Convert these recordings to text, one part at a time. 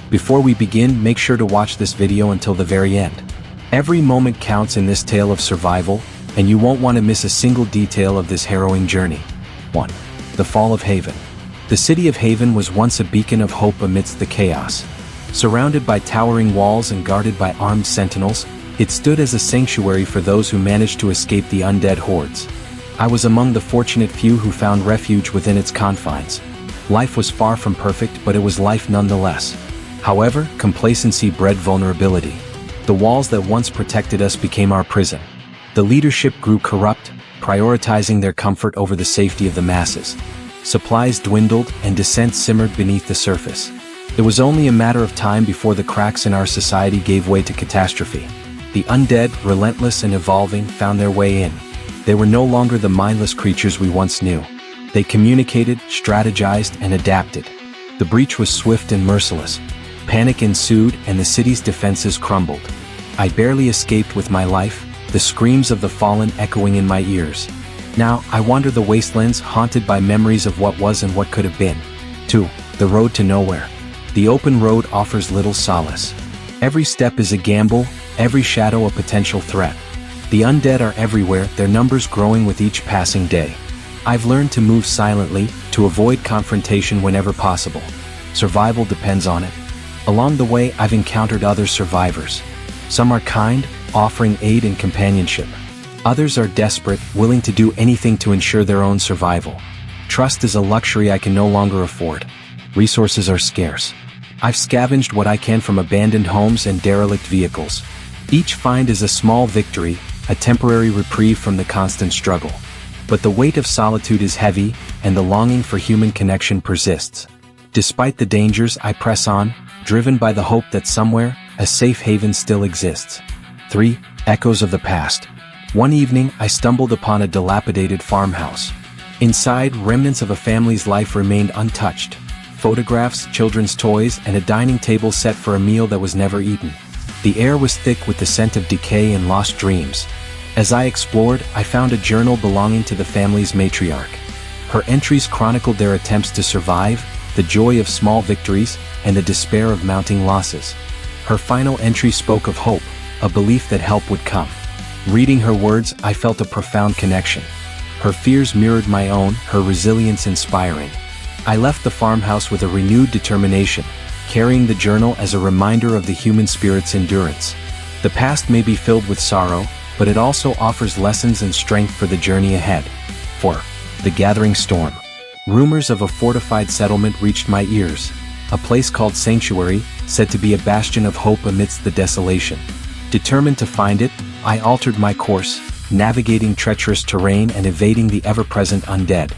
Before we begin, make sure to watch this video until the very end. Every moment counts in this tale of survival, and you won't want to miss a single detail of this harrowing journey. 1. The Fall of Haven. The city of Haven was once a beacon of hope amidst the chaos. Surrounded by towering walls and guarded by armed sentinels, it stood as a sanctuary for those who managed to escape the undead hordes. I was among the fortunate few who found refuge within its confines. Life was far from perfect, but it was life nonetheless. However, complacency bred vulnerability. The walls that once protected us became our prison. The leadership grew corrupt, prioritizing their comfort over the safety of the masses. Supplies dwindled and dissent simmered beneath the surface. It was only a matter of time before the cracks in our society gave way to catastrophe. The undead, relentless and evolving, found their way in. They were no longer the mindless creatures we once knew. They communicated, strategized, and adapted. The breach was swift and merciless. Panic ensued and the city's defenses crumbled. I barely escaped with my life, the screams of the fallen echoing in my ears. Now, I wander the wastelands haunted by memories of what was and what could have been. 2. The Road to Nowhere. The open road offers little solace. Every step is a gamble, every shadow a potential threat. The undead are everywhere, their numbers growing with each passing day. I've learned to move silently, to avoid confrontation whenever possible. Survival depends on it. Along the way, I've encountered other survivors. Some are kind, offering aid and companionship. Others are desperate, willing to do anything to ensure their own survival. Trust is a luxury I can no longer afford. Resources are scarce. I've scavenged what I can from abandoned homes and derelict vehicles. Each find is a small victory, a temporary reprieve from the constant struggle. But the weight of solitude is heavy, and the longing for human connection persists. Despite the dangers, I press on, driven by the hope that somewhere, a safe haven still exists. 3. Echoes of the Past. One evening, I stumbled upon a dilapidated farmhouse. Inside, remnants of a family's life remained untouched. Photographs, children's toys, and a dining table set for a meal that was never eaten. The air was thick with the scent of decay and lost dreams. As I explored, I found a journal belonging to the family's matriarch. Her entries chronicled their attempts to survive, the joy of small victories, and the despair of mounting losses. Her final entry spoke of hope, a belief that help would come. Reading her words, I felt a profound connection. Her fears mirrored my own, her resilience inspiring. I left the farmhouse with a renewed determination, carrying the journal as a reminder of the human spirit's endurance. The past may be filled with sorrow, but it also offers lessons and strength for the journey ahead. 4. The Gathering Storm. Rumors of a fortified settlement reached my ears. A place called Sanctuary, said to be a bastion of hope amidst the desolation. Determined to find it, I altered my course, navigating treacherous terrain and evading the ever-present undead.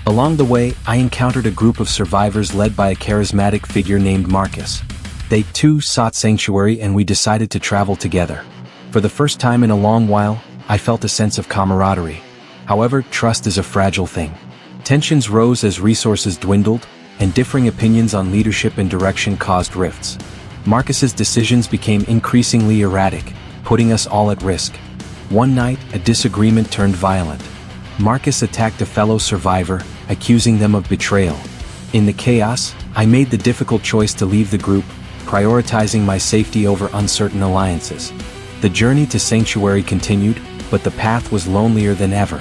Along the way, I encountered a group of survivors led by a charismatic figure named Marcus. They too sought Sanctuary and we decided to travel together. For the first time in a long while, I felt a sense of camaraderie. However, trust is a fragile thing. Tensions rose as resources dwindled, and differing opinions on leadership and direction caused rifts. Marcus's decisions became increasingly erratic, putting us all at risk. One night, a disagreement turned violent. Marcus attacked a fellow survivor, accusing them of betrayal. In the chaos, I made the difficult choice to leave the group, prioritizing my safety over uncertain alliances. The journey to Sanctuary continued, but the path was lonelier than ever.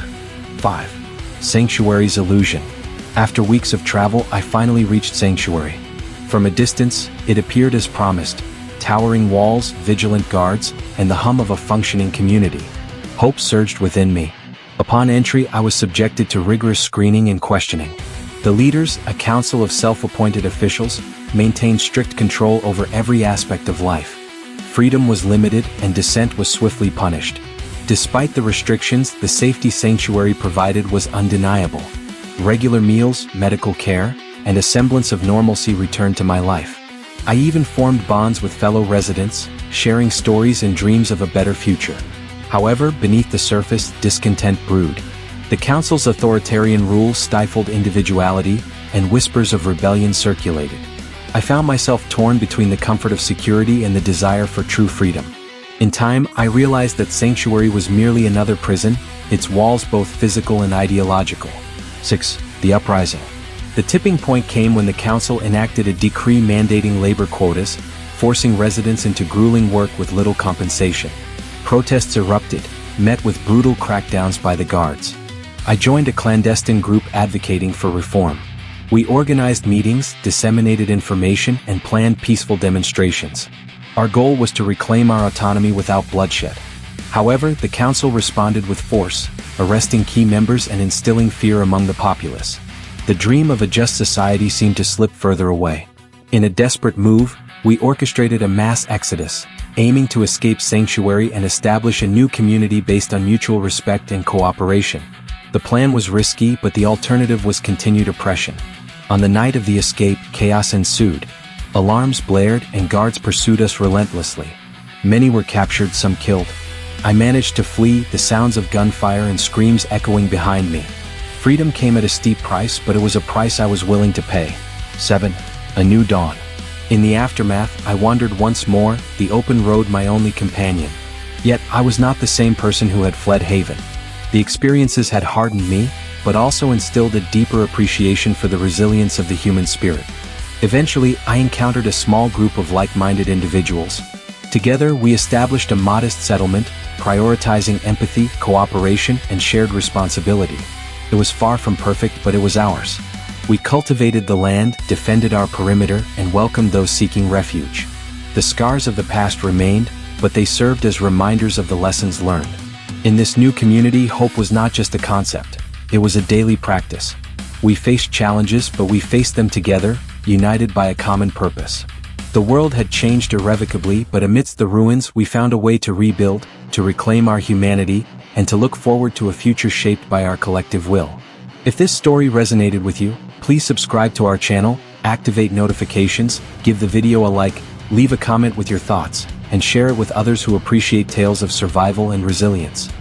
5. Sanctuary's Illusion. After weeks of travel, I finally reached Sanctuary. From a distance, it appeared as promised. Towering walls, vigilant guards, and the hum of a functioning community. Hope surged within me. Upon entry, I was subjected to rigorous screening and questioning. The leaders, a council of self-appointed officials, maintained strict control over every aspect of life. Freedom was limited and dissent was swiftly punished. Despite the restrictions, the safety Sanctuary provided was undeniable. Regular meals, medical care, and a semblance of normalcy returned to my life. I even formed bonds with fellow residents, sharing stories and dreams of a better future. However, beneath the surface, discontent brewed. The council's authoritarian rule stifled individuality, and whispers of rebellion circulated. I found myself torn between the comfort of security and the desire for true freedom. In time, I realized that Sanctuary was merely another prison, its walls both physical and ideological. 6. The uprising. The tipping point came when the council enacted a decree mandating labor quotas, forcing residents into grueling work with little compensation. Protests erupted, met with brutal crackdowns by the guards. I joined a clandestine group advocating for reform. We organized meetings, disseminated information, and planned peaceful demonstrations. Our goal was to reclaim our autonomy without bloodshed. However, the council responded with force, arresting key members and instilling fear among the populace. The dream of a just society seemed to slip further away. In a desperate move, we orchestrated a mass exodus, aiming to escape Sanctuary and establish a new community based on mutual respect and cooperation. The plan was risky, but the alternative was continued oppression. On the night of the escape, chaos ensued. Alarms blared and guards pursued us relentlessly. Many were captured, some killed. I managed to flee, the sounds of gunfire and screams echoing behind me. Freedom came at a steep price, but it was a price I was willing to pay. 7. A new dawn. In the aftermath, I wandered once more, the open road my only companion. Yet, I was not the same person who had fled Haven. The experiences had hardened me, but also instilled a deeper appreciation for the resilience of the human spirit. Eventually, I encountered a small group of like-minded individuals. Together, we established a modest settlement, prioritizing empathy, cooperation, and shared responsibility. It was far from perfect, but it was ours. We cultivated the land, defended our perimeter, and welcomed those seeking refuge. The scars of the past remained, but they served as reminders of the lessons learned. In this new community, hope was not just a concept. It was a daily practice. We faced challenges, but we faced them together, united by a common purpose. The world had changed irrevocably, but amidst the ruins, we found a way to rebuild, to reclaim our humanity, and to look forward to a future shaped by our collective will. If this story resonated with you, please subscribe to our channel, activate notifications, give the video a like, leave a comment with your thoughts, and share it with others who appreciate tales of survival and resilience.